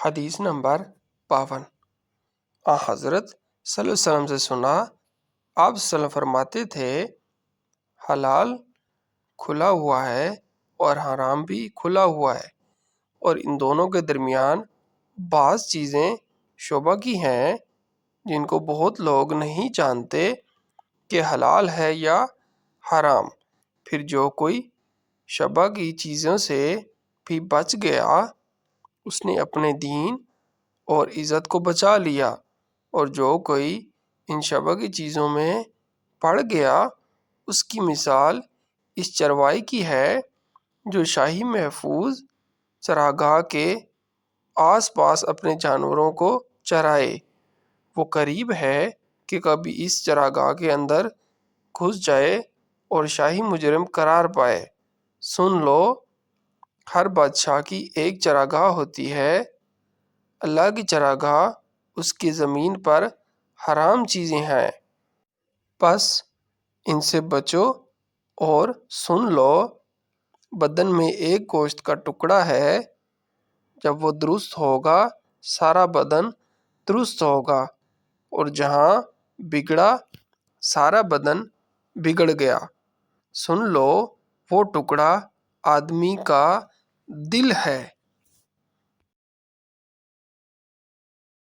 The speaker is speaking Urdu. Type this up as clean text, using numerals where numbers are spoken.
حدیث نمبر 52۔ حضرت صلی اللہ علیہ وسلم سے سنا، آپ صلی اللہ علیہ وسلم فرماتے تھے، حلال کھلا ہوا ہے اور حرام بھی کھلا ہوا ہے، اور ان دونوں کے درمیان بعض چیزیں شبہ کی ہیں جن کو بہت لوگ نہیں جانتے کہ حلال ہے یا حرام۔ پھر جو کوئی شبہ کی چیزوں سے بھی بچ گیا، اس نے اپنے دین اور عزت کو بچا لیا، اور جو کوئی ان شبہ کی چیزوں میں پڑ گیا، اس کی مثال اس چروائی کی ہے جو شاہی محفوظ چراگاہ کے آس پاس اپنے جانوروں کو چرائے۔ وہ قریب ہے کہ کبھی اس چراگاہ کے اندر گھس جائے اور شاہی مجرم قرار پائے۔ سن لو، ہر بادشاہ کی ایک چراگاہ ہوتی ہے، اللہ کی چراگاہ اس کی زمین پر حرام چیزیں ہیں، پس ان سے بچو۔ اور سن لو، بدن میں ایک گوشت کا ٹکڑا ہے، جب وہ درست ہوگا سارا بدن درست ہوگا، اور جہاں بگڑا سارا بدن بگڑ گیا۔ سن لو، وہ ٹکڑا آدمی کا دل ہے۔